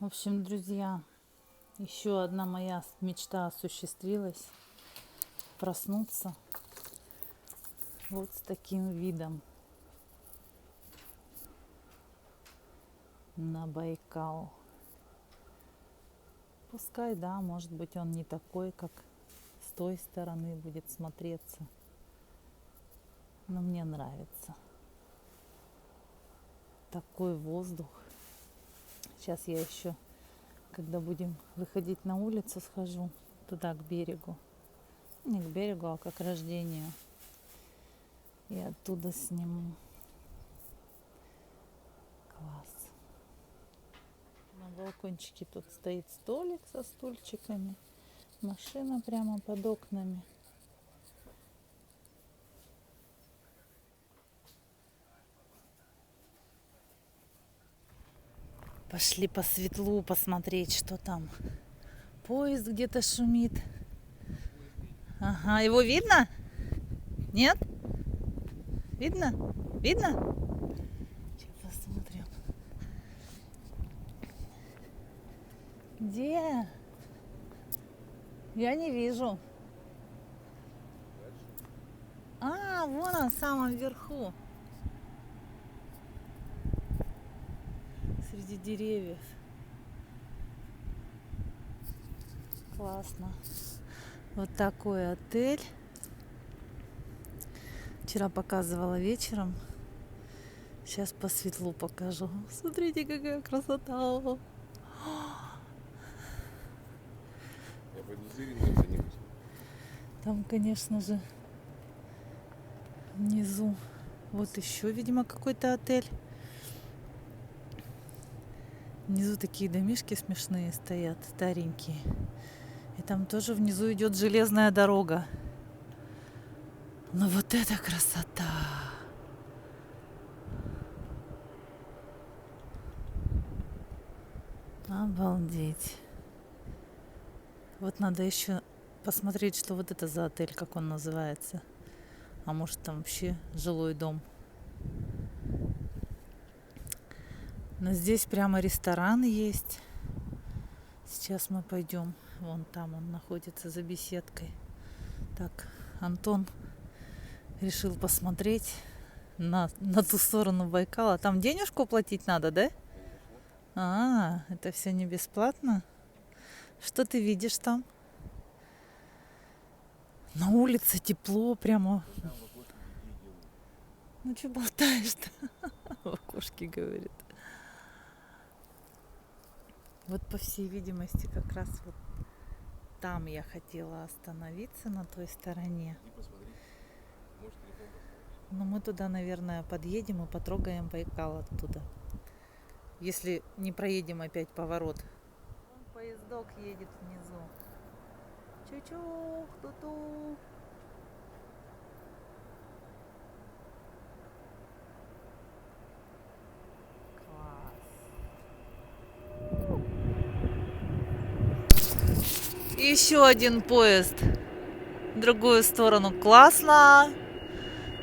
В общем, друзья, еще одна моя мечта осуществилась. Проснуться вот с таким видом на Байкал. Пускай, да, может быть, он не такой, как с той стороны будет смотреться. Но мне нравится такой воздух. Сейчас я еще, когда будем выходить на улицу, схожу туда, к берегу. Не к берегу, а к ограждению. И оттуда сниму. Класс. На балкончике тут стоит столик со стульчиками. Машина прямо под окнами. Пошли по светлу посмотреть, что там. Поезд где-то шумит. Ага, его видно? Нет? Видно? Видно? Сейчас посмотрим. Где? Я не вижу. А, вон он в самом верху. Среди деревьев. Классно. Вот такой отель. Вчера показывала вечером. Сейчас по светлу покажу. Смотрите, какая красота. Я пойду за ним. Там, конечно же, внизу вот еще, видимо, какой-то отель. Внизу такие домишки смешные стоят, старенькие. И там тоже внизу идет железная дорога. Но вот это красота! Обалдеть! Вот надо еще посмотреть, что вот это за отель, как он называется. А может, там вообще жилой дом. Но здесь прямо ресторан есть. Сейчас мы пойдем. Вон там он находится за беседкой. Так, Антон решил посмотреть на ту сторону Байкала. Там денежку платить надо, да? А, это все не бесплатно? Что ты видишь там? На улице тепло прямо. Ну что болтаешь-то? В окошке говорит. Вот по всей видимости как раз вот там я хотела остановиться, на той стороне. Но мы туда, наверное, подъедем и потрогаем Байкал оттуда. Если не проедем опять поворот. Вон поездок едет внизу. Чу-чух, ту-ту. Класс. И еще один поезд в другую сторону. Классно.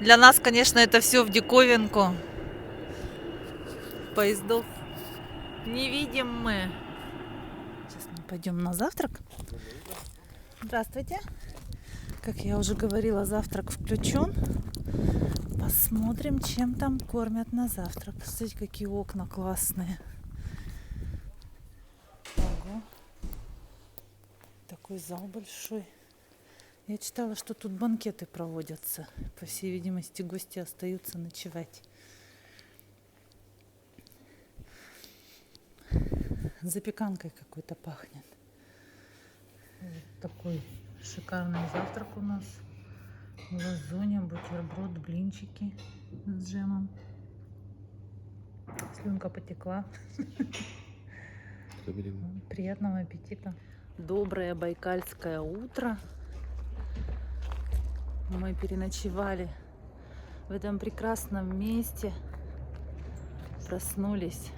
Для нас, конечно, это все в диковинку. Поездов не видим мы. Сейчас мы пойдем на завтрак. Здравствуйте. Как я уже говорила, завтрак включен. Посмотрим, чем там кормят на завтрак. Смотрите, какие окна классные. Ого. Такой зал большой. Я читала, что тут банкеты проводятся. По всей видимости, гости остаются ночевать. Запеканкой какой-то пахнет. Вот такой шикарный завтрак у нас. Лазунья, бутерброд, блинчики с джемом. Слюнка потекла. Приятного аппетита. Доброе байкальское утро. Мы переночевали в этом прекрасном месте. Проснулись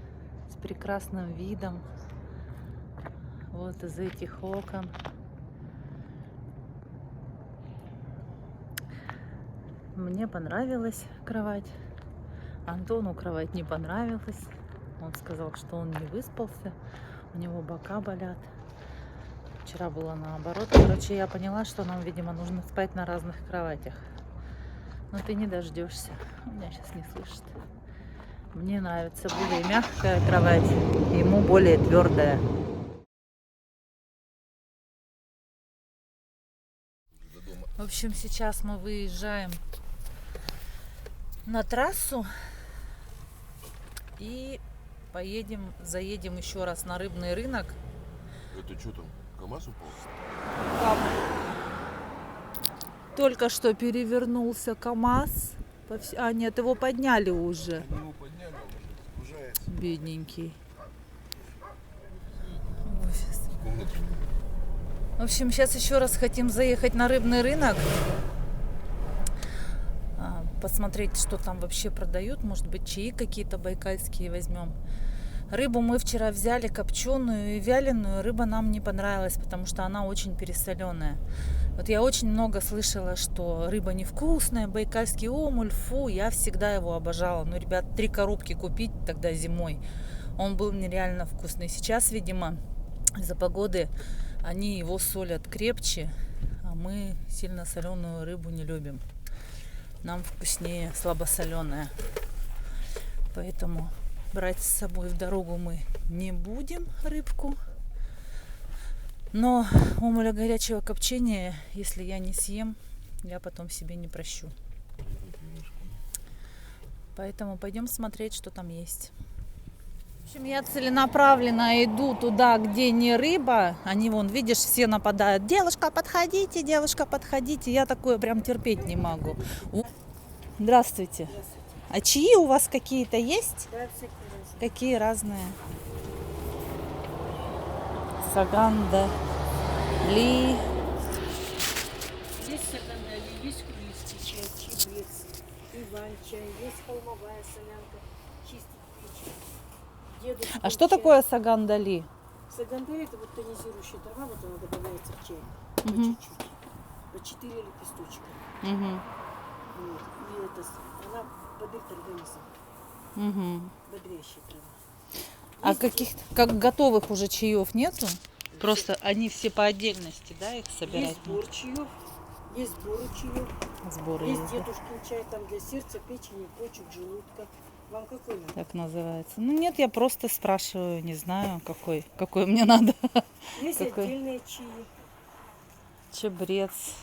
с прекрасным видом. Вот из этих окон. Мне понравилась кровать. Антону кровать не понравилась. Он сказал, что он не выспался. У него бока болят. Вчера было наоборот. Короче, я поняла, что нам, видимо, нужно спать на разных кроватях. Но ты не дождешься. Он меня сейчас не слышит. Мне нравится более мягкая кровать, ему более твердая. В общем, сейчас мы выезжаем на трассу и заедем еще раз на рыбный рынок. Это что там? КамАЗ упал? Там только что перевернулся КамАЗ. А, нет, его подняли уже. Его подняли, он уже загружается. Бедненький. Комнату. В общем, сейчас еще раз хотим заехать на рыбный рынок. Посмотреть, что там вообще продают. Может быть, чаи какие-то байкальские возьмем. Рыбу мы вчера взяли копченую и вяленую. Рыба нам не понравилась, потому что она очень пересоленая. Вот я очень много слышала, что рыба невкусная, байкальский омуль, фу, я всегда его обожала. Ну, ребят, 3 коробки купить тогда зимой. Он был нереально вкусный. Сейчас, видимо, из-за погоды они его солят крепче, а мы сильно соленую рыбу не любим. Нам вкуснее слабосоленая. Поэтому брать с собой в дорогу мы не будем рыбку. Но омуля горячего копчения, если я не съем, я потом себе не прощу. Поэтому пойдем смотреть, что там есть. В общем, я целенаправленно иду туда, где не рыба. Они, вон, видишь, все нападают. Девушка, подходите, девушка, подходите. Я такое прям терпеть не могу. Здравствуйте. А чаи у вас какие-то есть? Да, всякие разные. Какие разные? Саганда, Ли. Есть сагандали, есть курильский чай, чебрец, иван-чай, есть холмовая солянка, чистый печень. Дедушкин А что чай. такое Саганда Ли? Сагандаль — это вот тонизирующая трава, вот она добавляется в чай. По Мгм. чуть-чуть. По 4 лепесточка. Угу. Вот. И это, она бодрит организм. Угу. Бодрящая трава. А Есть каких как готовых уже чаев нету? Просто они все по отдельности, да, их собирать? Есть сбор чаев, есть сборы чаев, Сборы есть есть, да? дедушкин чай там для сердца, печени, почек, желудка. Вам какой надо? Так называется. Ну нет, я просто спрашиваю, не знаю, какой мне надо. Есть Какой? отдельные чаи. Чебрец.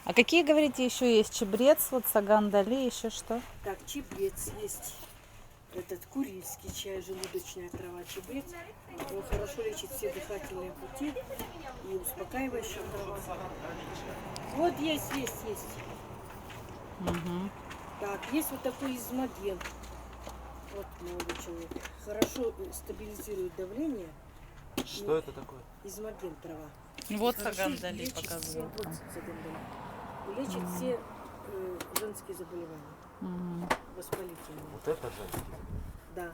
А какие, говорите, еще есть? Чебрец, вот Саганда Ли, еще что? Так, чебрец есть. Этот курильский чай, желудочная трава, чебрец. Он хорошо лечит все дыхательные пути и успокаивающая трава. Вот есть. Угу. Так, есть вот такой измоген. Вот молодой человек. Хорошо стабилизирует давление. Что это такое? Измоген трава. Вот Хорошо Саганда Ли лечит показываю. все, вот Саганда Ли. Лечит все женские заболевания, Угу. воспалительные. Вот это женский. Да.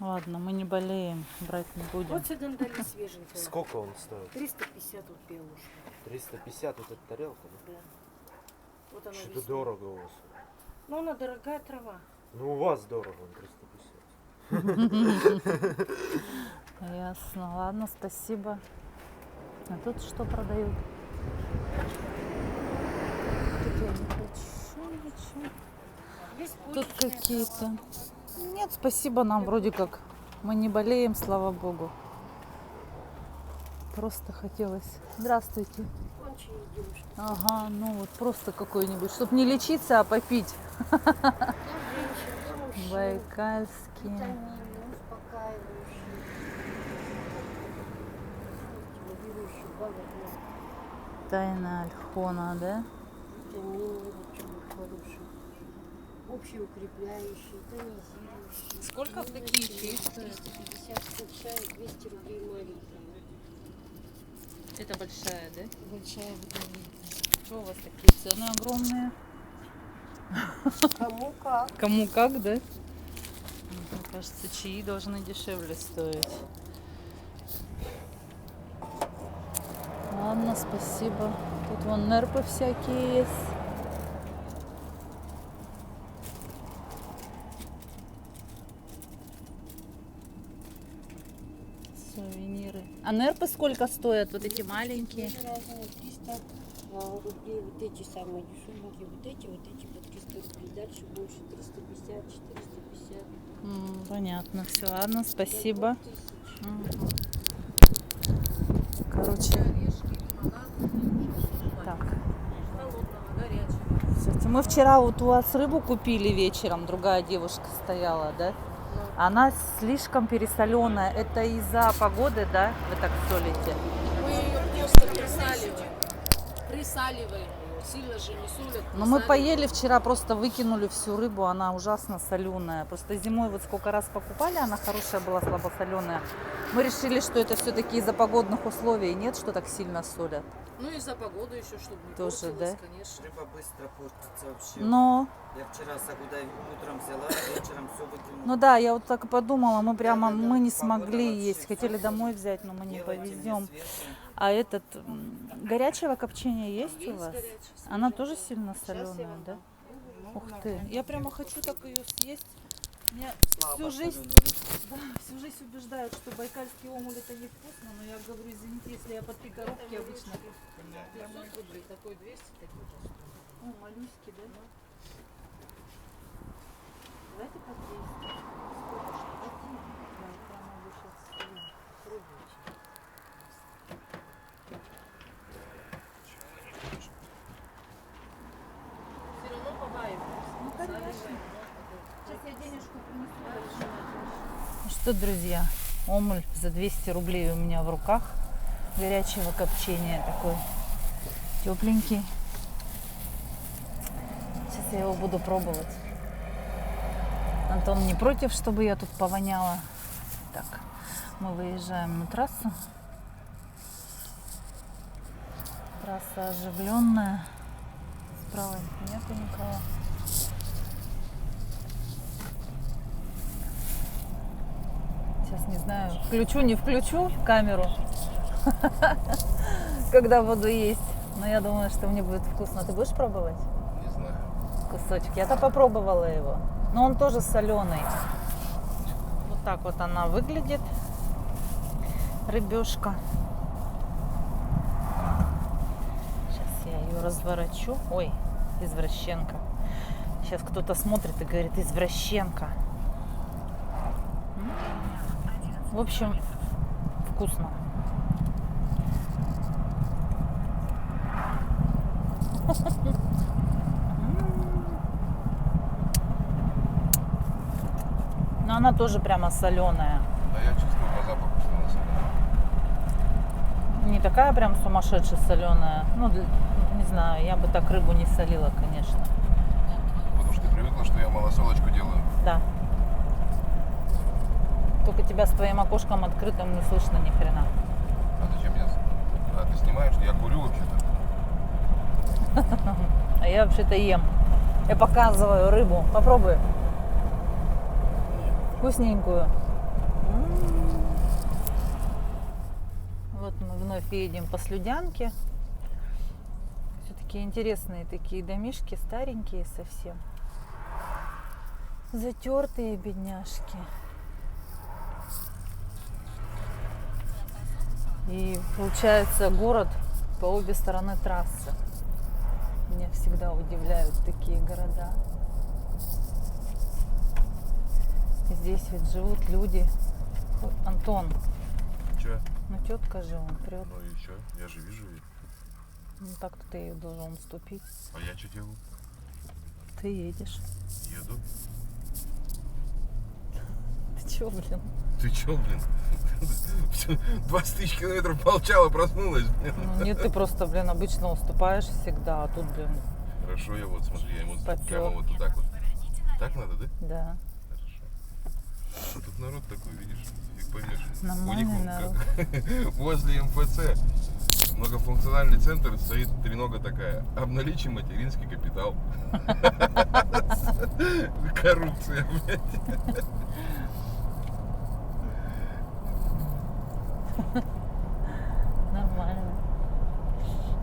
Ладно, мы не болеем, брать не будем. Вот Саганда Ли свеженькая. Сколько он стоит? 350 вот пиалушка. 350 вот эта тарелка, да? Да. Вот она Что-то весит. дорого у вас. Ну, она дорогая трава. Ну у вас дорого, он 350. Ясно. Ладно, спасибо. А тут что продают? Тут я не хочу ничего. Есть Тут почечная какие-то... Нет, спасибо, нам вроде как. Мы не болеем, слава богу. Просто хотелось... Здравствуйте. трава. Очень девушка. Ага, ну вот просто какой-нибудь, чтобы не лечиться, а попить. Для женщин, для мужчин. Байкальские. Витамины, успокаивающие. Стимулирующие, благотворные. Тайна Альхона, да? Витамины очень хорошие. Общеукрепляющие, тонизирующие. Сколько такие чаи стоят? 350 чай, 200 рублей маленькая. Это большая, да? Большая витаминка. Что у вас такие цены огромные? Кому как? Кому как, да? Мне кажется, чаи должны дешевле стоить. Ладно, спасибо. Тут вон нерпы всякие есть. Сувениры. А нерпы сколько стоят? Вот эти маленькие? Разные, 300 рублей, вот эти самые дешевенькие, вот эти по 300 рублей, дальше больше 350, 450. Понятно. Все, ладно, спасибо. 2000. Мгм. Короче, так. Кстати, мы вчера вот у вас рыбу купили вечером, другая девушка стояла, да? Она слишком пересоленая. Это из-за погоды, да? Вы так солите? Мы ее просто присаливаем. Присаливаем ее. Сильно же не солят. Но мы присаливаем. поели вчера, просто выкинули всю рыбу, она ужасно соленая. Просто зимой вот сколько раз покупали, она хорошая была, слабосоленая. Мы решили, что это все-таки из-за погодных условий, нет, что так сильно солят. Ну и за погоду еще, чтобы не Тоже, портилось, да? конечно. Рыба быстро портится вообще. Но, Я вчера сагудай утром взяла, вечером все выкинула. ну да, я вот так и подумала, мы прямо, Да-да-да, мы не погода смогли вообще есть, хотели всё домой взять, но мы не Делайте мне повезем. свежее. А этот, горячего копчения есть у Есть вас? горячий, Она свежий, тоже да. сильно Щас я соленая, вам да? дам. Ух ты, я прямо хочу так ее съесть. Мне Слабо всю жизнь, солёная. да, всю жизнь убеждают, что байкальский омуль это невкусно, но я говорю, извините, если я по 3 коробки обычно. 500 рублей, такой 200, такой 100. О, моллюски, да? Давайте по 200. Сколько ж? Один. Да, прямо вы сейчас пробуйте. Все равно побаиваемся. Ну, конечно. Присаливаем. Сейчас я денежку принесу. Ну что, друзья, омуль за 200 рублей у меня в руках. Горячего копчения такой тепленький. Сейчас я его буду пробовать. Антон не против, чтобы я тут повоняла. Так, мы выезжаем на трассу. Трасса оживленная. Справа нету никого. Сейчас не знаю, включу, не включу камеру, когда буду есть. Но я думаю, что мне будет вкусно. Ты будешь пробовать Не знаю. кусочек? Я-то попробовала его. Но он тоже соленый. Вот так вот она выглядит. Рыбешка. Сейчас я ее разворачу. Ой, извращенка. Сейчас кто-то смотрит и говорит, извращенка. В общем, вкусно. Но она тоже прямо соленая. Да я чувствую по запаху, что она соленая. Не такая прям сумасшедшая соленая. Ну, не знаю, я бы так рыбу не солила, конечно. Потому что ты привыкла, что я малосолочку делаю. Да. Только тебя с твоим окошком открытым не слышно ни хрена. А зачем я... А ты снимаешь? Я курю вообще-то. А я вообще-то ем. Я показываю рыбу. Попробуй. Вкусненькую. Вот мы вновь едем по Слюдянке. Все-таки интересные такие домишки, старенькие совсем. Затертые бедняжки. И получается город по обе стороны трассы. Меня всегда удивляют такие города. Здесь ведь живут люди. Ой, Антон, Че? ну тетка же он прет. Ну и что? Я же вижу ее. Ну так-то ты ее должен уступить. А я что делаю? Ты едешь. Еду. Ты чего, блин? Ты че, блин? 20 тысяч километров молчала, проснулась. Блин. Ну, нет, ты просто, блин, обычно уступаешь всегда, а тут, блин, Хорошо, я вот смотри, я ему Попёр. прямо вот так вот. Так надо, да? да. Хорошо. Тут народ такой, видишь, фиг поймешь. Нормальный У них народ. возле МФЦ многофункциональный центр стоит тренога такая. Обналичим материнский капитал. Коррупция, блядь. Нормально.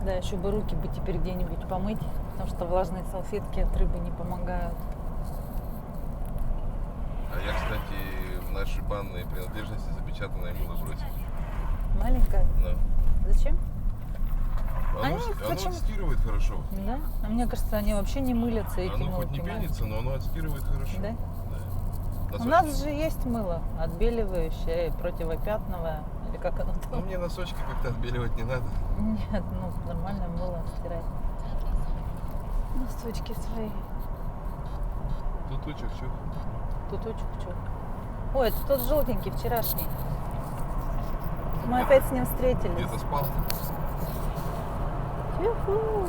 Да, еще бы руки бы теперь где-нибудь помыть, потому что влажные салфетки от рыбы не помогают. А я, кстати, наши банные принадлежности запечатанное мыло бросить. Маленькая? Да. Зачем? Оно, Они оно почему- отстирывает хорошо. Да? А мне кажется, они вообще не мылятся, эти Оно хоть не мылки. пенится, но оно отстирывает хорошо. Да? Да. У нас же есть мыло отбеливающее и противопятновое. Или как оно Ну, там? мне носочки как-то отбеливать не надо. Нет, ну нормальное мыло стирать. Носочки свои. Туточек, чё? Туточек, чё? Ой, это тот желтенький, вчерашний. Мы опять с ним встретились. Где-то спал. Юху!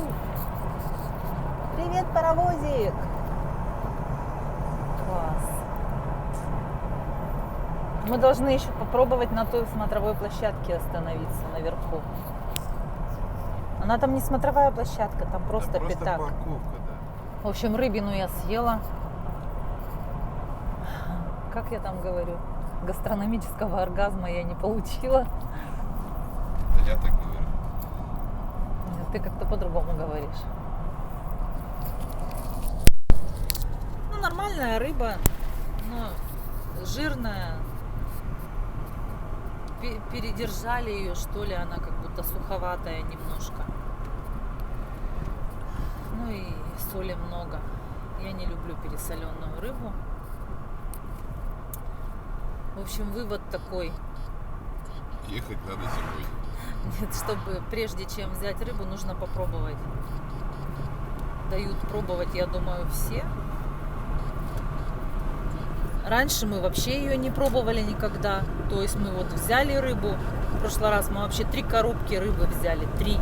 Привет, паровозик! Класс! Мы должны еще попробовать на той смотровой площадке остановиться наверху. Она там не смотровая площадка, там просто Да, просто пятак. парковка, да. В общем, рыбину я съела. Как я там говорю? Гастрономического оргазма я не получила. Да я так говорю. Ты как-то по-другому говоришь. Ну, нормальная рыба, но жирная. Передержали ее, что ли, она как будто суховатая немножко. Ну и соли много. Я не люблю пересоленную рыбу. В общем, вывод такой. Ехать надо зимой. Нет, чтобы прежде чем взять рыбу, нужно попробовать. Дают пробовать, я думаю, все. Раньше мы вообще ее не пробовали никогда. То есть мы вот взяли рыбу. В прошлый раз мы вообще 3 коробки рыбы взяли. 3.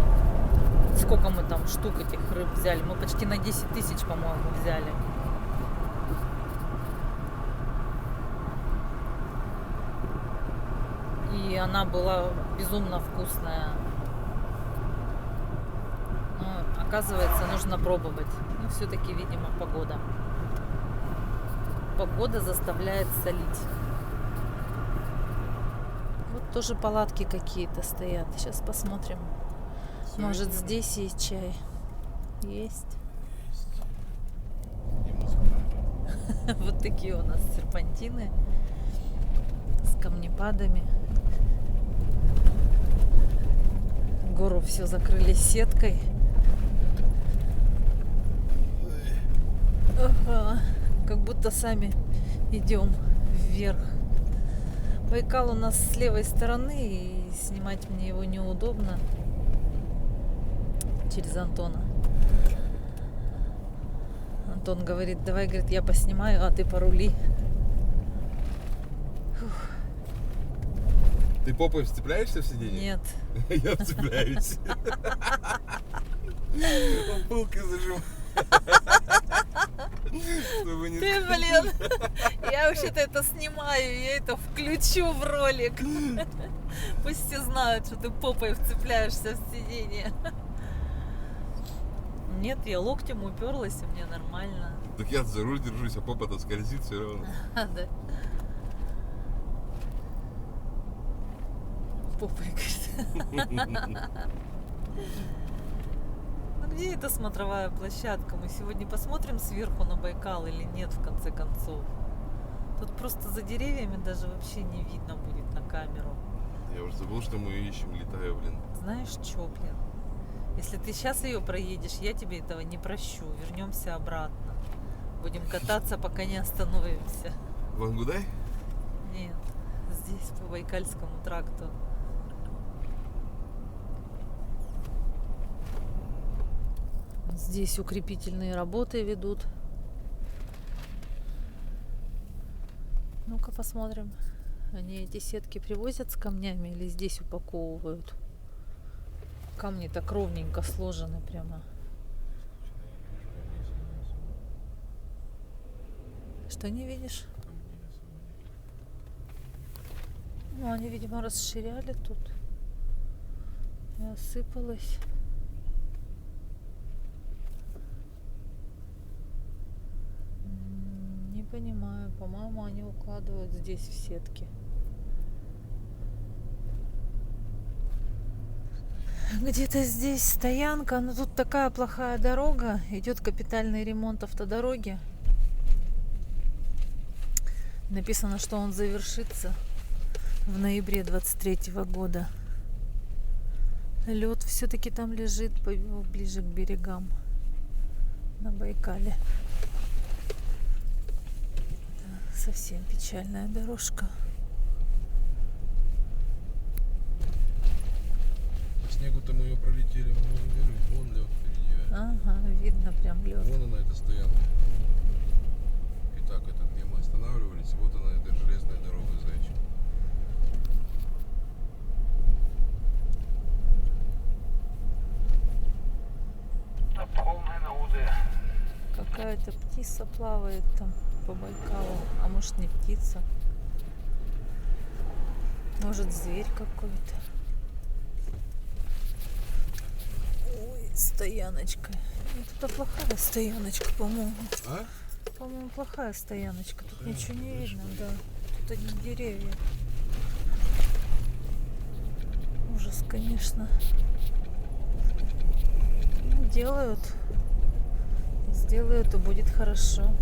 Сколько мы там штук этих рыб взяли? Мы почти на 10 тысяч, по-моему, взяли. И она была безумно вкусная. Но, оказывается, нужно пробовать. Ну, все-таки, видимо, погода. Погода заставляет солить. Вот тоже палатки какие-то стоят. Сейчас посмотрим. Может, здесь есть чай? Есть. Вот такие у нас серпантины с камнепадами. Гору все закрыли сеткой. Ага. Как будто сами идем вверх. Байкал у нас с левой стороны, и снимать мне его неудобно через Антона. Антон говорит, давай, говорит, я поснимаю, а ты порули. Фух. Ты попой вцепляешься в сиденье? Нет. Я вцепляюсь. Он пылкой зажим. Чтобы не... Ты, блин, я вообще-то это снимаю, я это включу в ролик. Пусть все знают, что ты попой вцепляешься в сиденье. Нет, я локтем уперлась, и мне нормально. Так я за руль держусь, а попа-то скользит все равно. Да. Попой, говорит. Ну где эта смотровая площадка? Мы сегодня посмотрим сверху на Байкал или нет, в конце концов? Тут просто за деревьями даже вообще не видно будет на камеру. Я уже забыл, что мы ее ищем, летаю, блин. Знаешь что, блин? Если ты сейчас ее проедешь, я тебе этого не прощу. Вернемся обратно. Будем кататься, пока не остановимся. В Ангудай? Нет, здесь по Байкальскому тракту. Здесь укрепительные работы ведут. Ну-ка посмотрим. Они эти сетки привозят с камнями или здесь упаковывают? Камни так ровненько сложены прямо. Что не видишь? Ну, они, видимо, расширяли тут. И осыпалось. Не понимаю. По-моему, они укладывают здесь в сетки. Где-то здесь стоянка, но тут такая плохая дорога. Идет капитальный ремонт автодороги. Написано, что он завершится в ноябре 23 года. Лед все-таки там лежит ближе к берегам на Байкале. Да, совсем печальная дорожка. По снегу-то мы ее пролетели, вон лед впереди. Ага, видно прям лед. Вон она, эта стоянка. Итак, это где мы останавливались, вот она, эта железная дорога Зайчик. Какая-то птица плавает там по Байкалу. А может, не птица. Может, зверь какой-то. Ой, стояночка. Это плохая стояночка, по-моему. А? По-моему, плохая стояночка. Тут ничего не видно, да. Тут одни деревья. Ужас, конечно. Ну, делают. Сделают, и будет хорошо.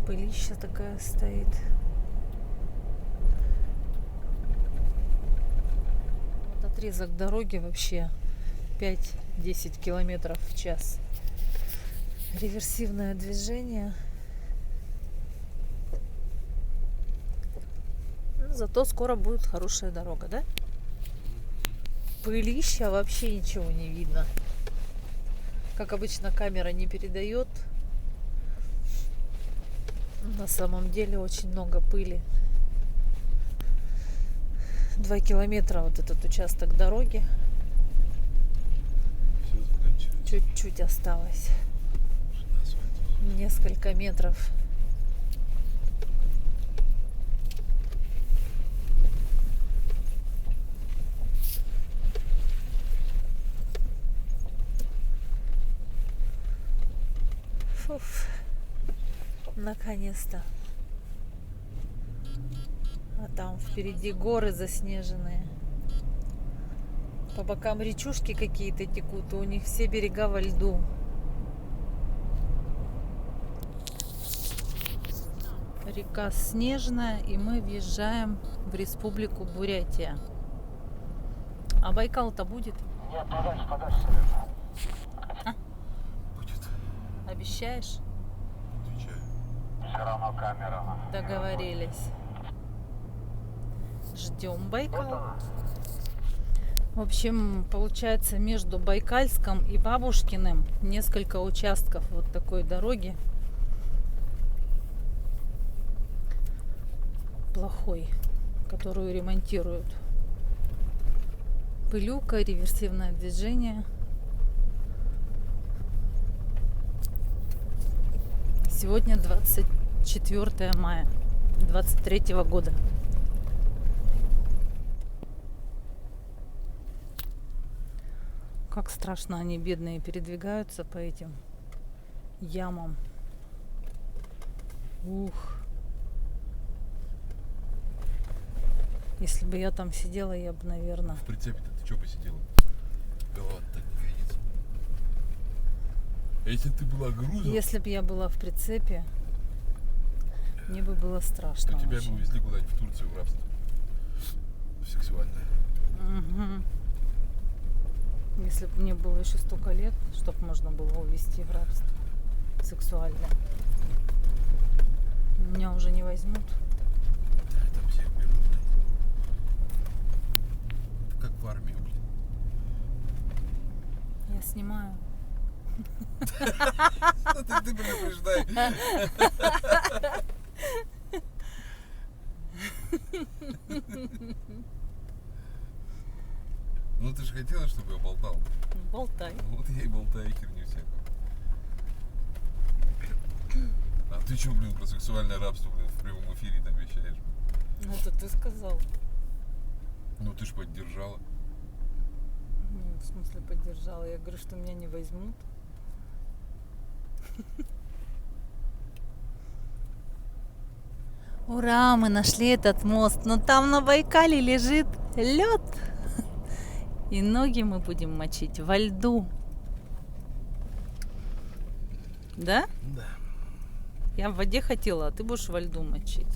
Пылища такая стоит. Вот отрезок дороги вообще 5-10 километров в час. Реверсивное движение. Ну, зато скоро будет хорошая дорога, да? Пылища, вообще ничего не видно. Как обычно, камера не передает. На самом деле очень много пыли. 2 километра вот этот участок дороги. Все заканчивается. Чуть-чуть осталось. Уже на асфальте. Несколько метров. Фуф. Наконец-то. А там впереди горы заснеженные. По бокам речушки какие-то текут, и у них все берега во льду. Река Снежная, и мы въезжаем в республику Бурятия. А Байкал-то будет? Нет, подальше. Будет. Обещаешь? Отвечаю. Все равно камера. Договорились. Ждем Байкал. В общем, получается, между Байкальском и Бабушкиным несколько участков вот такой дороги. Плохой, которую ремонтируют. Пылюка, реверсивное движение. Сегодня 24 мая 23 года. Как страшно они, бедные, передвигаются по этим ямам. Ух. Если бы я там сидела, я бы, наверное... В прицепе-то ты что посидела? Голова так не видится. Если ты была грузом, Если бы я была в прицепе, мне бы было страшно. то тебя бы очень. увезли куда-нибудь в Турцию в рабство. Сексуальное. Мгм. Если бы мне было еще столько лет, чтобы можно было увезти в рабство сексуальное. Меня уже не возьмут. Да, там всех берут. Это как в армии, блин. Я снимаю. Ты предупреждай. Ну ты же хотела, чтобы я болтал. Болтай. Ну, вот я и болтаю херню всякую. А ты что, блин, про сексуальное рабство, блин, в прямом эфире там вещаешь? Это ты сказал. Ну ты ж поддержала. Ну, в смысле поддержала. Я говорю, что меня не возьмут. Ура, мы нашли этот мост. Но там на Байкале лежит лед. И ноги мы будем мочить во льду. Да? Да. Я в воде хотела, а ты будешь во льду мочить.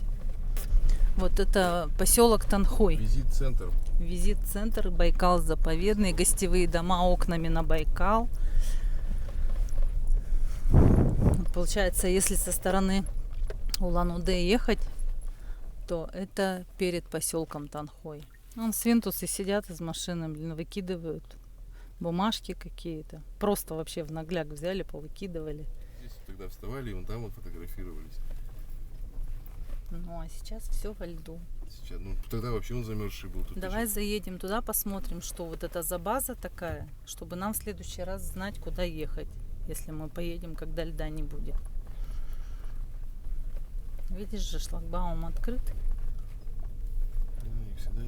Вот это поселок Танхой. Визит-центр. Визит-центр, Байкал заповедный, гостевые дома окнами на Байкал. Получается, если со стороны Улан-Удэ ехать, то это перед поселком Танхой. Вон свинтусы сидят из машины, блин, выкидывают бумажки какие-то. Просто вообще в нагляк взяли, повыкидывали. Здесь тогда вставали и вон там вот фотографировались. Ну а сейчас все во льду. Сейчас, ну тогда вообще он замерзший был. Тут Давай заедем туда, посмотрим, что вот это за база такая, чтобы нам в следующий раз знать, куда ехать, если мы поедем, когда льда не будет. Видишь же, шлагбаум открыт. Да, и всегда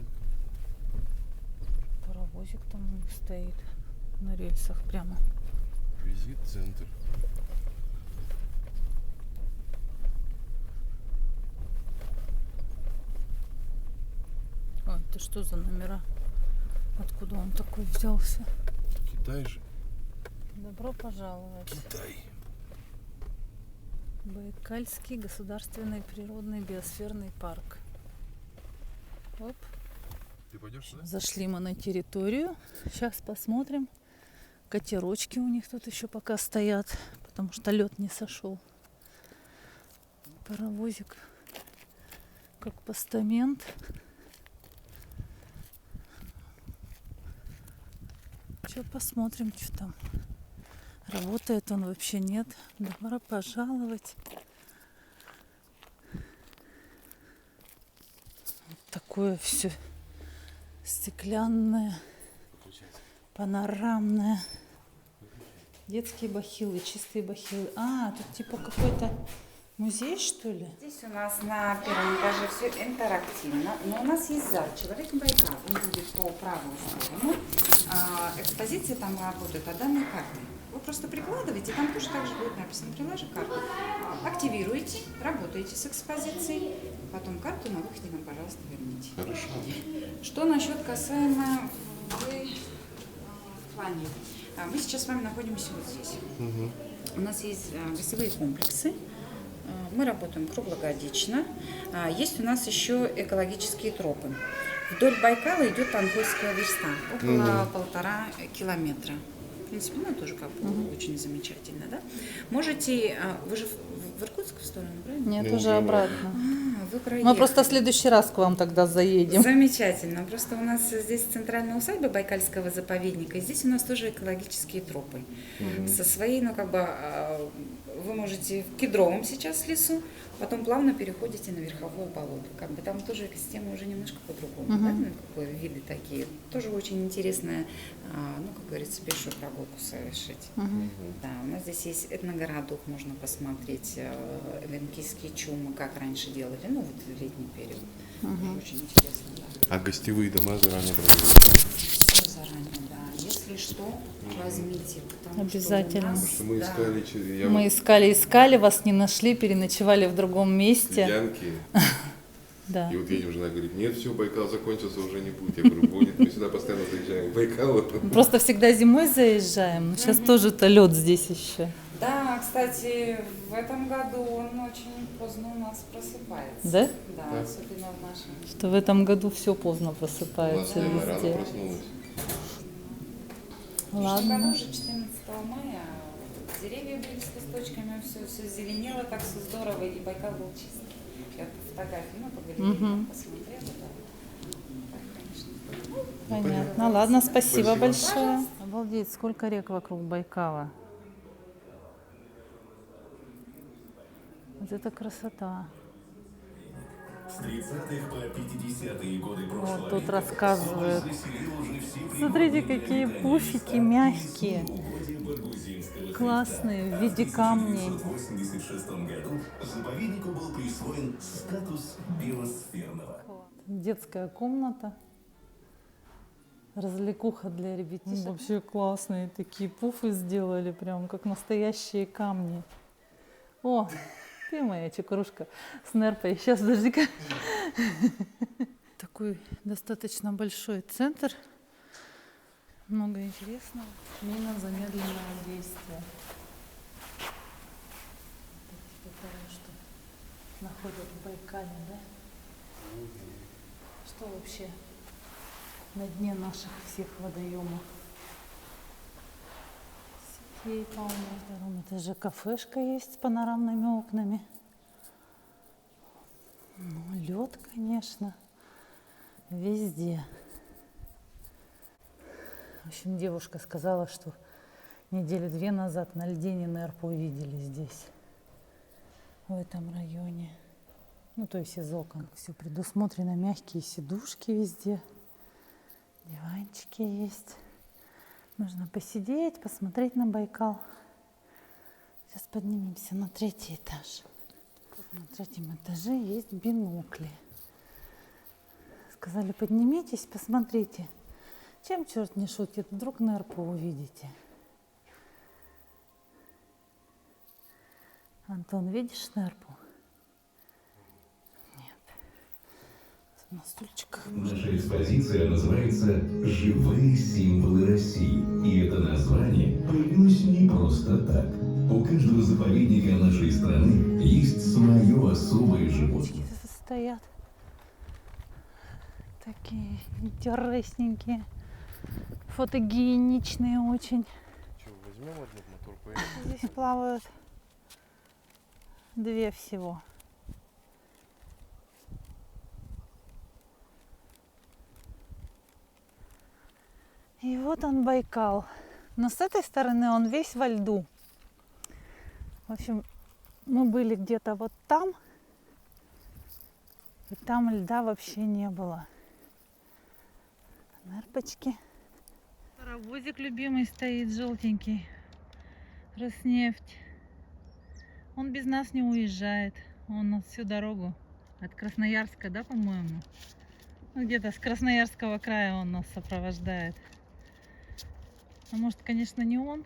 Паровозик там у них стоит на рельсах прямо. визит-центр. Ой, это что за номера? Откуда он такой взялся? Китай же. Добро пожаловать. Китай. Байкальский государственный природный биосферный парк. Оп. Ты пойдешь сюда? Зашли мы на территорию. Сейчас посмотрим. Катерочки у них тут еще пока стоят, потому что лед не сошел. Паровозик как постамент. Сейчас посмотрим, что там. Работает он вообще, нет. Добро пожаловать. Вот такое все стеклянное, панорамное. Детские бахилы, чистые бахилы. А, тут типа какой-то музей, что ли? Здесь у нас на первом этаже все интерактивно, но у нас есть зал «Человек Байкал». Он будет по правую сторону. Экспозиции там работают от данной карты. Вы просто прикладываете, там тоже так же будет написано «Приложи карту». Активируете, работаете с экспозицией, потом карту на выходе нам, пожалуйста, верните. Хорошо. Что насчет касаемо в плане? Мы сейчас с вами находимся вот здесь. У нас есть гостевые комплексы. Мы работаем круглогодично. Есть у нас еще экологические тропы. Вдоль Байкала идет Танхойская верста, около 1,5 километра. В принципе, ну, тоже как бы очень замечательно, да? Можете, вы же в Иркутск в сторону, правильно? Нет, Ну, уже уже обратно. Вы проехали. Мы просто в следующий раз к вам тогда заедем. Замечательно. Просто у нас здесь центральная усадьба Байкальского заповедника, и здесь у нас тоже экологические тропы. Со своей, ну, как бы, вы можете в Кедровом сейчас лесу, потом плавно переходите на верховое болото. Как бы там тоже экосистема уже немножко по-другому, да? Ну, как бы виды такие. Тоже очень интересная, ну, как говорится, пешую прогулку совершить. Да, у нас здесь есть этногородок, можно посмотреть, венкийские чумы, как раньше делали, ну, вот в летний период. Очень интересно, да. А гостевые дома заранее продают? Всё заранее, да. Если что, возьмите. Потому Обязательно. что у Мы нас, искали, Мы искали, вас не нашли, переночевали в другом месте. Янки. Да. И вот едем, жена говорит, нет, все, Байкал закончился, уже не будет. Я говорю, будет. Мы сюда постоянно заезжаем. Байкал. Мы просто всегда зимой заезжаем, но сейчас тоже-то лед здесь еще. Да, кстати, в этом году он очень поздно у нас просыпается. Да? Да, особенно в нашем. Что в этом году все поздно У нас просыпается прямо рано везде. проснулась. В прошлом Ладно. году уже 14 мая деревья были с листочками, все зеленело так все здорово, и Байкал был чистый. Я фотографии, ну, по галерее посмотрела, да. Так, конечно. Понятно. Ладно, спасибо Спасибо. большое. Обалдеть, сколько рек вокруг Байкала. Вот это красота. С 30-х по 50-е годы прошлого Вот тут века рассказывают. Солнце заселило уже все Смотрите, природные какие города пуфики Байкала. мягкие, Угодья Баргузинского классные, в хребта. виде А в камней. 1986 году заповеднику был присвоен статус биосферного. Детская комната. Развлекуха для ребятишек. Вообще классные такие пуфы сделали, прям как настоящие камни. О, ты моя чекрушка с нерпой. Сейчас, подожди-ка. Такой достаточно большой центр. Много интересного. Мина замедленного действия. Такая штука. находят в Байкале, да? Что вообще на дне наших всех водоемов? Сетей полно. На втором этаже кафешка есть с панорамными окнами. Ну, лед, конечно, везде. В общем, девушка сказала, что недели 2 назад на льдине нерп увидели здесь, в этом районе. Ну, то есть из окон. Все предусмотрено, мягкие сидушки везде, диванчики есть. Можно посидеть, посмотреть на Байкал. Сейчас поднимемся на 3-й этаж. На 3-м этаже есть бинокли. Сказали, поднимитесь, посмотрите. Чем черт не шутит, вдруг нерпу увидите. Антон, видишь нерпу? Нет. На стульчиках. Наша экспозиция называется «Живые символы России». И это название появилось не просто так. У каждого заповедника нашей страны есть свое особое животное. Стоят. Такие интересненькие. Фотогеничные очень. Что, возьмем один мотор, поедем? Здесь плавают 2 всего. И вот он, Байкал. Но с этой стороны он весь во льду. В общем, мы были где-то вот там. И там льда вообще не было. Нерпочки. Паровозик любимый стоит, желтенький. Роснефть. Он без нас не уезжает. Он нас всю дорогу от Красноярска, да, по-моему? Ну, где-то с Красноярского края он нас сопровождает. А может, конечно, не он.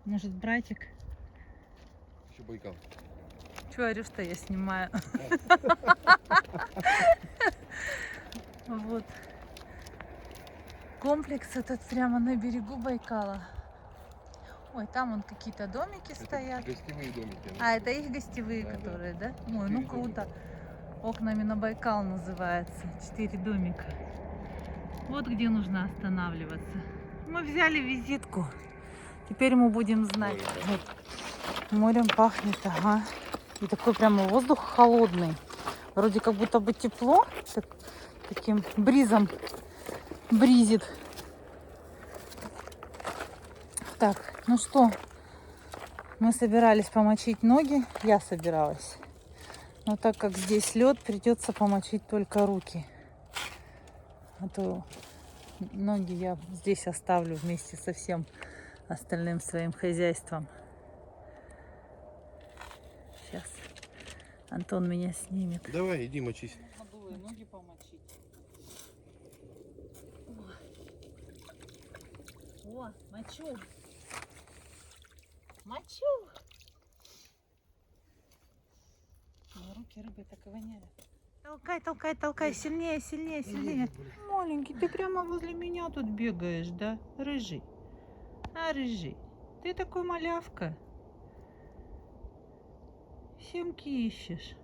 Может, братик. Еще Байкал. Чего орешь-то, я снимаю. Вот. Комплекс этот прямо на берегу Байкала. Ой, там вон какие-то домики стоят. Гостевые домики. А, это их гостевые, которые, да? Ой, ну круто. Окнами на Байкал называется. 4 домика. Вот где нужно останавливаться. Мы взяли визитку. Теперь мы будем знать. Вот. Морем пахнет, ага. И такой прямо воздух холодный. Вроде как будто бы тепло. Таким бризом бризит. Так, ну что, мы собирались помочить ноги. Я собиралась. Но так как здесь лед, придется помочить только руки. А то ноги я здесь оставлю вместе со всем остальным своим хозяйством. Сейчас Антон меня снимет. Давай, иди мочись. Надо ноги помочить. О, мочу. Мочу. Руки рыбой так и воняют. Толкай, толкай, толкай, сильнее, сильнее, сильнее. Маленький, ты прямо возле меня тут бегаешь, да? Рыжий. А, рыжий, ты такой малявка. Семки ищешь.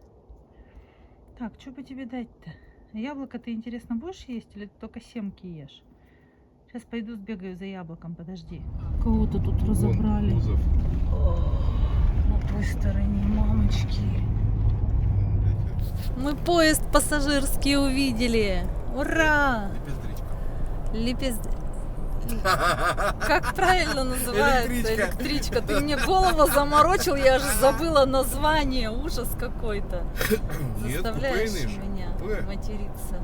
Так, что бы тебе дать-то? Яблоко ты, интересно, будешь есть или ты только семки ешь? Сейчас пойду сбегаю за яблоком, подожди. Кого-то тут разобрали. Кузов. На той стороне, мамочки. Мы поезд пассажирский увидели. Ура! Лепездричка. Как правильно называется? Электричка. Электричка. Ты мне голову заморочил, я аж забыла название. Ужас какой-то. Нет, Заставляешь купейный же. меня Купе. материться.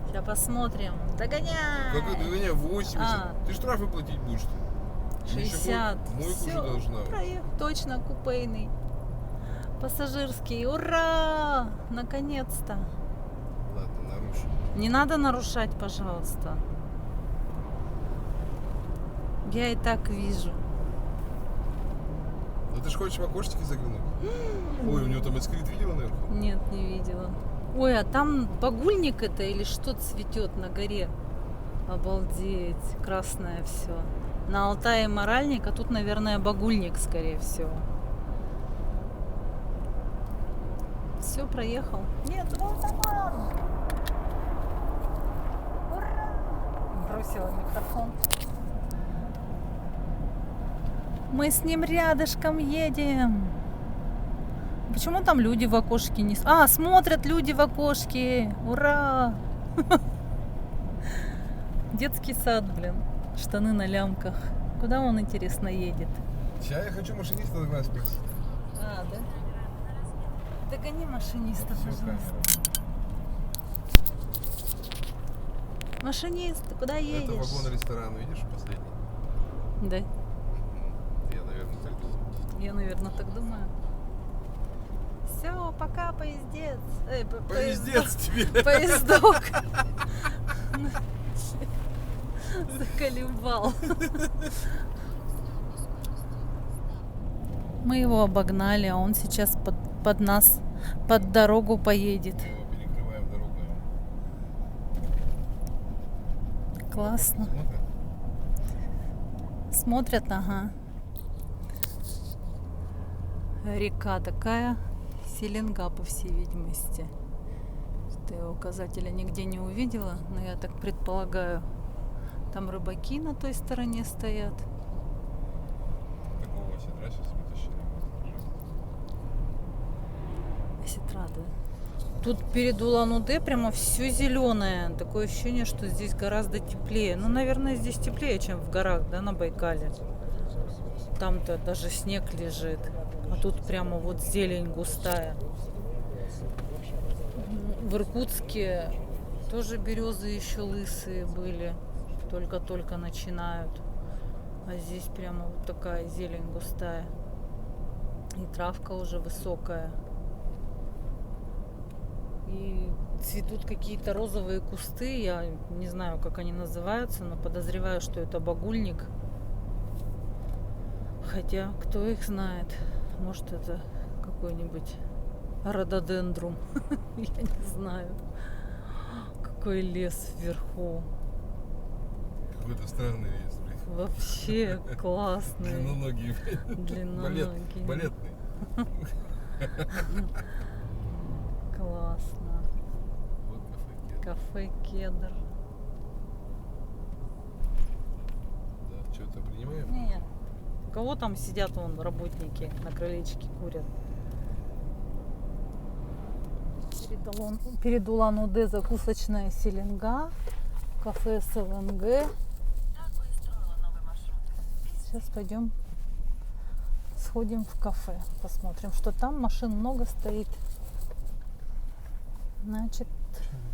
Сейчас посмотрим. Догоняй! Какой ты меня 80? А. Ты штрафы платить будешь-то? 60. Мойку уже Всё, должна. точно купейный. Пассажирский. Ура! Наконец-то. Ладно, нарушу. Не надо нарушать, пожалуйста. Я и так вижу. Ну ты ж хочешь в окошечко заглянуть? Ой, у него там искрит, видела наверху? Нет, не видела. Ой, а там багульник это или что цветет на горе? Обалдеть. Красное все. На Алтае моральник, а тут, наверное, багульник, скорее всего. Все, проехал. Нет, вот он! Ура! Бросила микрофон. Мы с ним рядышком едем. Почему там люди в окошке не... А, смотрят люди в окошке. Ура! Детский сад, блин. Штаны на лямках. Куда он, интересно, едет? Сейчас я хочу машиниста догнать спросить. А, да? Догони машиниста, Всё, пожалуйста. камера. Машинист, ты куда едешь? Это вагон-ресторан, видишь, последний? Да, Я, наверное, так думаю. я, наверное, так думаю. Все, пока, поездец. Поездец тебе. Поездок. Заколебал. Мы его обогнали, а он сейчас под нас, под дорогу поедет. Мы его перекрываем дорогу. Классно. Смотрят. Смотрят, ага. Река такая, селенга, по всей видимости. Что я указателя нигде не увидела, но я так предполагаю. Там рыбаки на той стороне стоят. Такого сетра сейчас вытащили. Сетра, да. Тут перед Улан-Удэ прямо все зеленое. Такое ощущение, что здесь гораздо теплее. Ну, наверное, здесь теплее, чем в горах, да, на Байкале. Там-то даже снег лежит. А тут прямо вот зелень густая. В Иркутске тоже березы еще лысые были. Только-только начинают. А здесь прямо вот такая зелень густая. И травка уже высокая. И цветут какие-то розовые кусты. Я не знаю, как они называются, но подозреваю, что это багульник. Хотя, кто их знает? Может, это какой-нибудь рододендрум. Я не знаю. Какой лес вверху. Какой-то странный вес, блин. Вообще классный. Длинноногий. Длинноногий. Балетный. Классно. Вот кафе. Кафе Кедр. Да, что-то принимаем? Нет. У кого там сидят вон работники на крылечке курят? Перед Улан-Удэ закусочная селенга. Кафе СЛНГ. Сейчас пойдем сходим в кафе. Посмотрим, что там. Машин много стоит. Значит,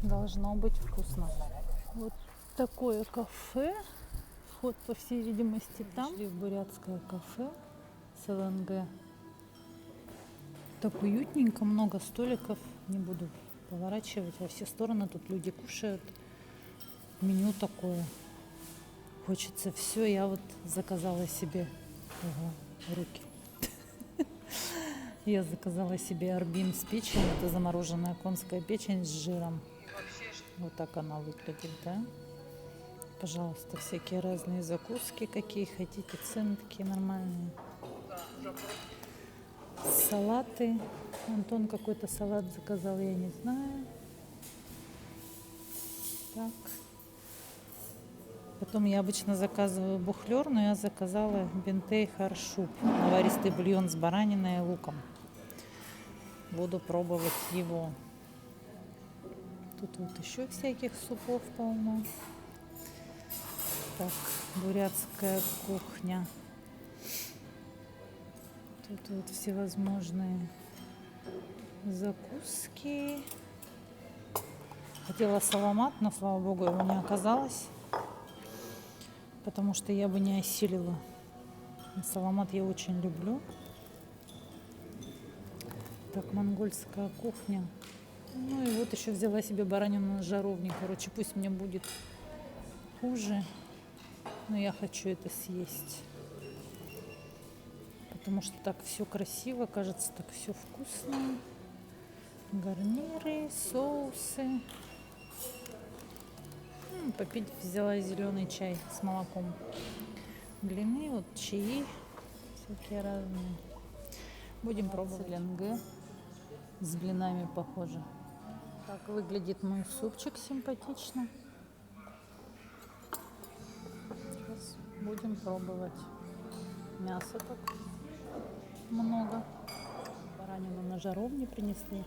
должно быть вкусно. Вот такое кафе. Вход, по всей видимости, там. Пришли в бурятское кафе СЛНГ. Так уютненько, много столиков. Не буду поворачивать во все стороны. Тут люди кушают. Меню такое. Хочется все. Я вот заказала себе... Ого, руки. Я заказала себе арбин с печенью. Это замороженная конская печень с жиром. Вот так она выглядит, да? Пожалуйста, всякие разные закуски, какие хотите. Цены такие нормальные. Салаты. Антон какой-то салат заказал, я не знаю. Так. Потом я обычно заказываю бухлер, но я заказала бентей харшуп. Наваристый бульон с бараниной и луком. Буду пробовать его. Тут вот еще всяких супов полно. Так, бурятская кухня. Тут вот всевозможные закуски. Хотела саламат, но, слава богу, его не оказалось. Потому что я бы не осилила. Саламат я очень люблю. Так, монгольская кухня. Ну и вот еще взяла себе баранину на жаровне. Короче, пусть мне будет хуже. Но я хочу это съесть. Потому что так все красиво, кажется, так все вкусно. Гарниры, соусы. Попить взяла зеленый чай с молоком. Блины, вот чаи всякие разные. Будем пробовать. СЛНГ. С блинами похоже. Так выглядит мой супчик симпатично. Сейчас будем пробовать. Мяса так много. Баранину на жаровне принесли.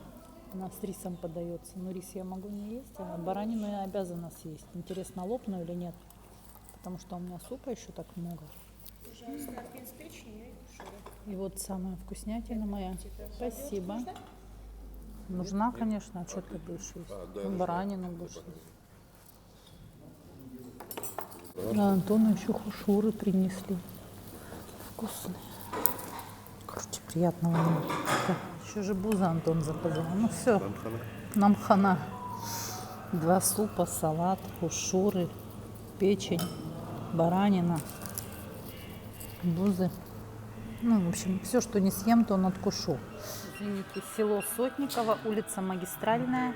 Она с рисом подается. Но рис я могу не есть, а баранину я обязана съесть. Интересно, лопну или нет? Потому что у меня супа еще так много. И вот самая вкуснятина моя. Спасибо. Нужна, конечно. А что ты будешь есть? Баранину будешь есть. А Антону еще хушуры принесли. Вкусные. Короче, приятного мне. Еще же буза Антон заказал. Ну все, нам хана. 2 супа, салат, хушуры, печень, баранина, бузы. Ну, в общем, все, что не съем, то надкушу. Извините, село Сотниково, улица Магистральная,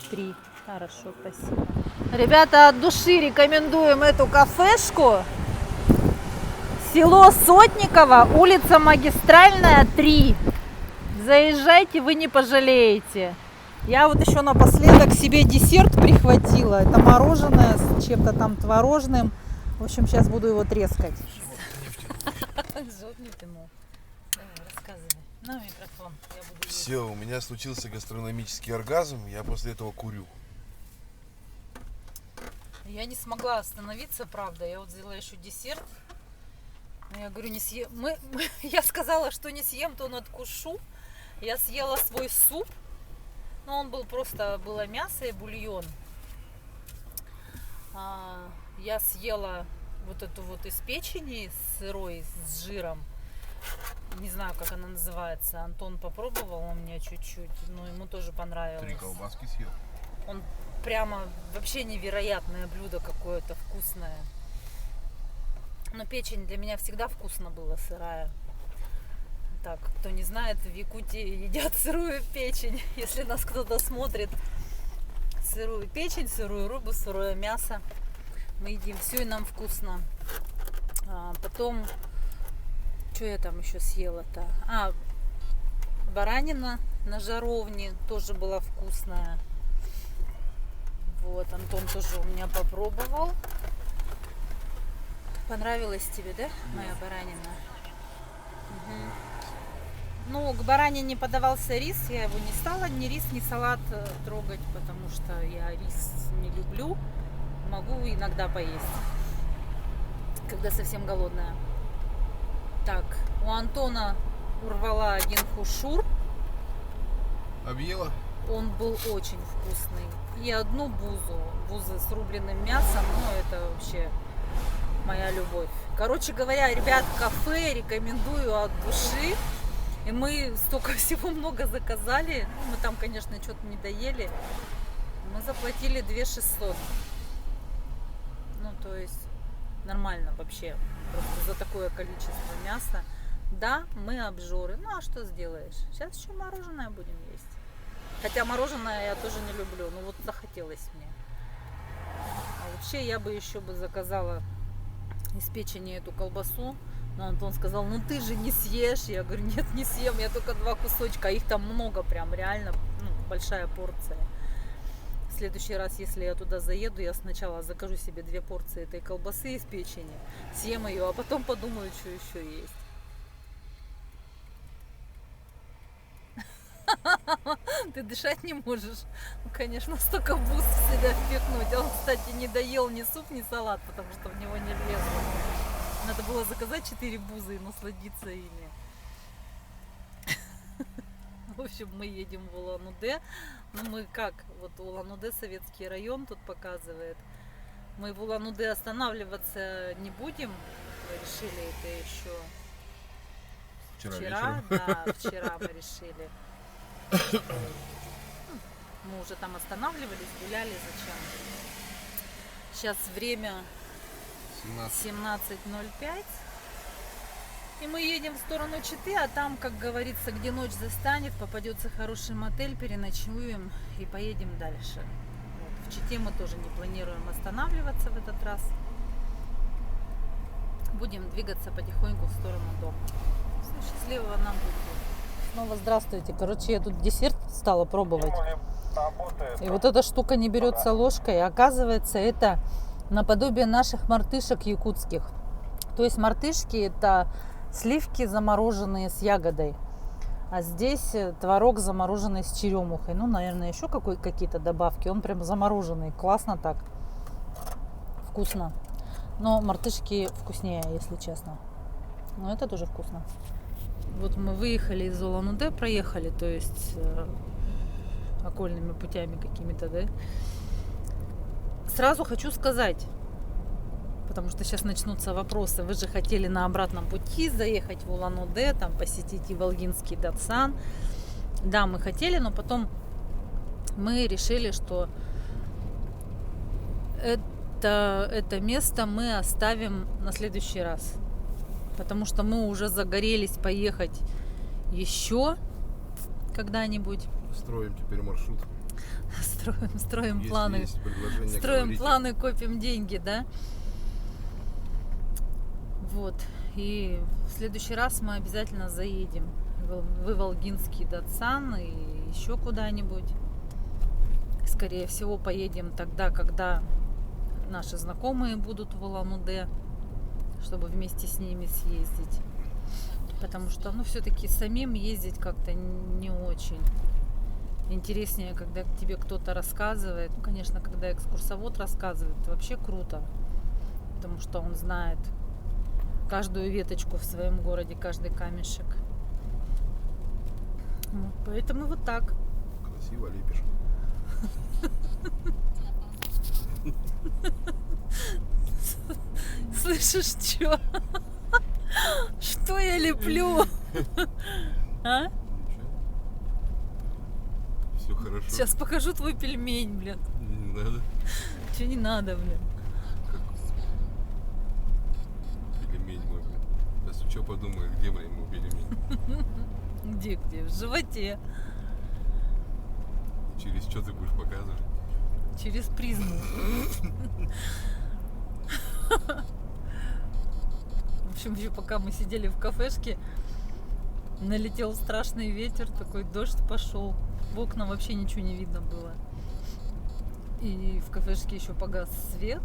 3. Хорошо, спасибо. Ребята, от души рекомендуем эту кафешку. Село Сотниково, улица Магистральная, 3. Заезжайте, вы не пожалеете. Я вот еще напоследок себе десерт прихватила. Это мороженое с чем-то там творожным. В общем, сейчас буду его трескать. Рассказывай. На микрофон. Все, у меня случился гастрономический оргазм, я после этого курю. Я не смогла остановиться, правда. Я вот взяла еще десерт. Я говорю, не съем. Я сказала, что не съем, то надкушу. Я съела свой суп. Но он был просто, было мясо и бульон. Я съела вот эту вот из печени сырой с жиром. Не знаю, как она называется. Антон попробовал у меня чуть-чуть, но ему тоже понравилось. 3 колбаски съел. Он прямо вообще невероятное блюдо какое-то вкусное. Но печень для меня всегда вкусно была сырая. Так, кто не знает, в Якутии едят сырую печень. Если нас кто-то смотрит, сырую печень, сырую рыбу, сырое мясо. Мы едим все, и нам вкусно. Потом, что я там еще съела-то? Баранина на жаровне тоже была вкусная. Вот, Антон тоже у меня попробовал. Понравилась тебе, да, моя баранина? Угу. Ну, к баранине подавался рис, я его не стала ни рис, ни салат трогать, потому что я рис не люблю. Могу иногда поесть, когда совсем голодная. Так, у Антона урвала 1 хушур. Объела? Он был очень вкусный. И 1 бузу. Бузы с рубленым мясом, ну это вообще моя любовь. Короче говоря, ребят, кафе рекомендую от души. И мы столько всего много заказали. Мы там, конечно, что-то не доели. Мы заплатили 2600. Ну, то есть нормально вообще. Просто за такое количество мяса. Да, мы обжоры. Ну, а что сделаешь? Сейчас еще мороженое будем есть. Хотя мороженое я тоже не люблю. Ну, вот захотелось мне. А вообще я бы еще заказала из печени эту колбасу. Но Антон сказал, ну ты же не съешь. Я говорю, нет, не съем, я только 2 кусочка. Их там много прям, реально большая порция. В следующий раз, если я туда заеду, я сначала закажу себе 2 порции этой колбасы из печени, съем ее, а потом подумаю, что еще есть. Ты дышать не можешь. Ну, конечно, столько буз в себя впихнуть. Он, кстати, не доел ни суп, ни салат, потому что в него не влезло. Надо было заказать 4 бузы и насладиться ими. В общем, мы едем в Улан-Удэ. Ну, мы как? Вот Улан-Удэ, советский район тут показывает. Мы в Улан-Удэ останавливаться не будем. Мы решили это еще вчера. Да, вчера мы решили. Мы уже там останавливались, гуляли, зачем? Сейчас время 17:05. И мы едем в сторону Читы, а там, как говорится, где ночь застанет, попадется хороший мотель, переночуем и поедем дальше. Вот. В Чите мы тоже не планируем останавливаться в этот раз. Будем двигаться потихоньку в сторону дома. Счастливого нам пути. Снова здравствуйте. Короче, я тут десерт стала пробовать. И вот эта штука не берется ложкой. Оказывается, это наподобие наших мартышек якутских. То есть мартышки это сливки замороженные с ягодой. А здесь творог замороженный с черемухой. Ну, наверное, еще какие-то добавки. Он прям замороженный. Классно так. Вкусно. Но мартышки вкуснее, если честно. Но это тоже вкусно. Вот мы выехали из Улан-Удэ, проехали, то есть окольными путями какими-то, да. Сразу хочу сказать, потому что сейчас начнутся вопросы. Вы же хотели на обратном пути заехать в Улан-Удэ, там посетить Иволгинский Датсан. Да, мы хотели, но потом мы решили, что это место мы оставим на следующий раз. Потому что мы уже загорелись поехать еще когда-нибудь. Строим теперь маршрут. Строим Если планы. есть предложение, Строим говорите. планы, копим деньги, да? Вот. И в следующий раз мы обязательно заедем в Иволгинский Датсан и еще куда-нибудь. Скорее всего, поедем тогда, когда наши знакомые будут в Улан-Удэ, чтобы вместе с ними съездить. Потому что, ну, все-таки самим ездить как-то не очень. Интереснее, когда тебе кто-то рассказывает. Ну, конечно, когда экскурсовод рассказывает, это вообще круто. Потому что он знает каждую веточку в своем городе, каждый камешек. Вот, поэтому вот так. Красиво лепишь. Слышишь, что? Что я леплю? А? Все хорошо. Сейчас покажу твой пельмень, блин. Не надо. Че не надо, блин? Пельмень мой, блин. Сейчас что подумаю, где, блин, мой пельмень? Где? В животе. Через что ты будешь показывать? Через призму. В общем, еще пока мы сидели в кафешке, налетел страшный ветер, такой дождь пошел. В окна вообще ничего не видно было. И в кафешке еще погас свет.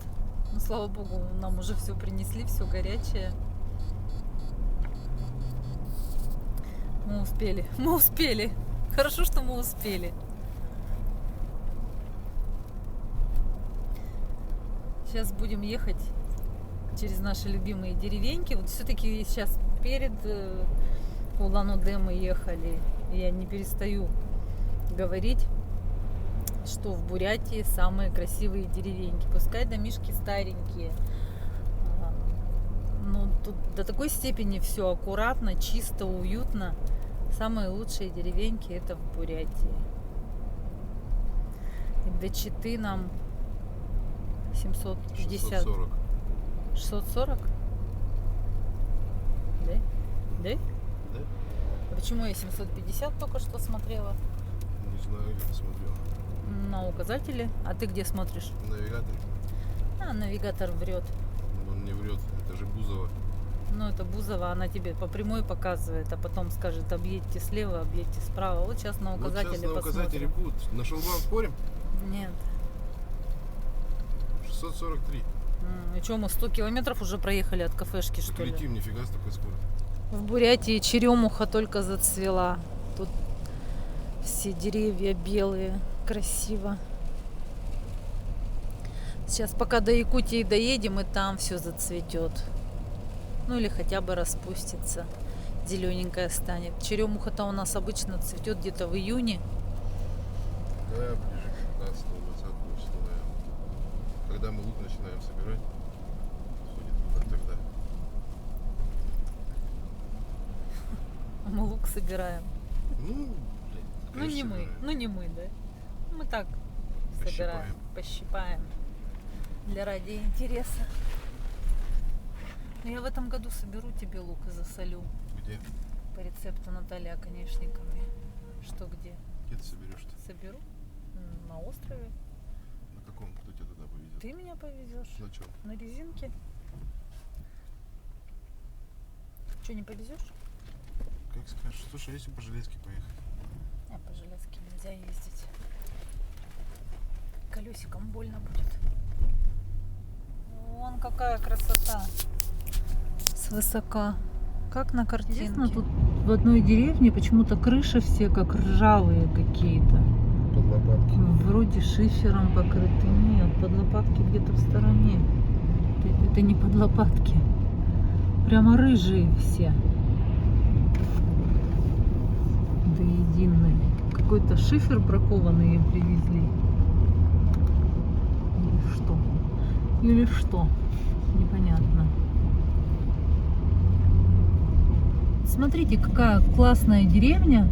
Ну, слава богу, нам уже все принесли, все горячее. Мы успели. Хорошо, что мы успели. Сейчас будем ехать через наши любимые деревеньки. Вот все-таки сейчас перед Улан-Удэ мы ехали. Я не перестаю говорить, что в Бурятии самые красивые деревеньки. Пускай домишки старенькие. Но тут до такой степени все аккуратно, чисто, уютно. Самые лучшие деревеньки это в Бурятии. И до Читы нам 750. 640. 640? Да? Да? Да? А почему я 750 только что смотрела? Не знаю, я посмотрел. На указателе. А ты где смотришь? Навигатор. А, навигатор врет. Он не врет, это же Бузова. Ну, это Бузова, она тебе по прямой показывает, а потом скажет, объедьте слева, объедьте справа. Вот сейчас на Вот указателе сейчас на посмотрим. указателе будут. На шлагбаум спорим? Нет. 643. И что, мы 100 километров уже проехали от кафешки, Так что ли? летим, нифига с такой скоростью. В Бурятии черемуха только зацвела. Тут все деревья белые, красиво. Сейчас пока до Якутии доедем, и там все зацветет. Ну или хотя бы распустится, зелененькая станет. Черемуха-то у нас обычно цветет где-то в июне. Да, ближе к 15-20 числа, наверное. Когда мы лук начинаем собирать, ходит вот тогда. Мы лук собираем. Ну, блин, Ну конечно, не мы, собираем. ну не мы, да? Мы так собираем, пощипаем. Ради интереса. Но я в этом году соберу тебе лук и засолю. Где? По рецепту Натальи Оконечниковой. Что где? Где ты соберешь-то? Соберу на острове. На каком? Кто тебя туда повезет? Ты меня повезешь На чем? на резинке. Что, не повезешь? Как скажешь. Слушай, а если по Железке поехать? А по железке нельзя ездить. Колесиком больно будет. Вон какая красота. Свысока. Как на картинке. Тут в одной деревне почему-то крыши все как ржавые какие-то. Под лопатки. Вроде шифером покрыты. Нет, под лопатки где-то в стороне. Это не под лопатки. Прямо рыжие все. До единой. Какой-то шифер бракованный привезли. Или что? Или что? Непонятно. Смотрите, какая классная деревня.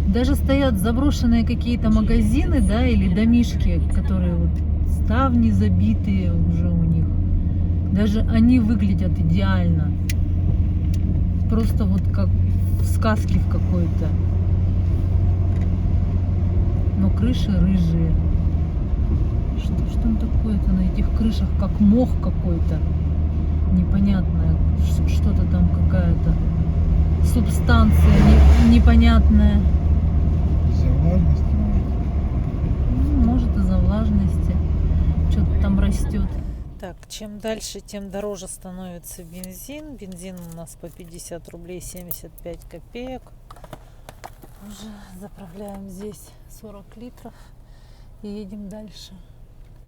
Даже стоят заброшенные какие-то магазины, да, или домишки, которые вот ставни забитые уже у них. Даже они выглядят идеально. Просто вот как в сказке в какой-то. Но крыши рыжие. Что там такое-то на этих крышах? Как мох какой-то. Непонятное. Что-то там какая-то субстанция непонятная. Из-за влажности, Может, из-за влажности. Что-то там растет. Так, чем дальше, тем дороже становится бензин. Бензин у нас по 50 рублей 75 копеек. Уже заправляем здесь 40 литров и едем дальше.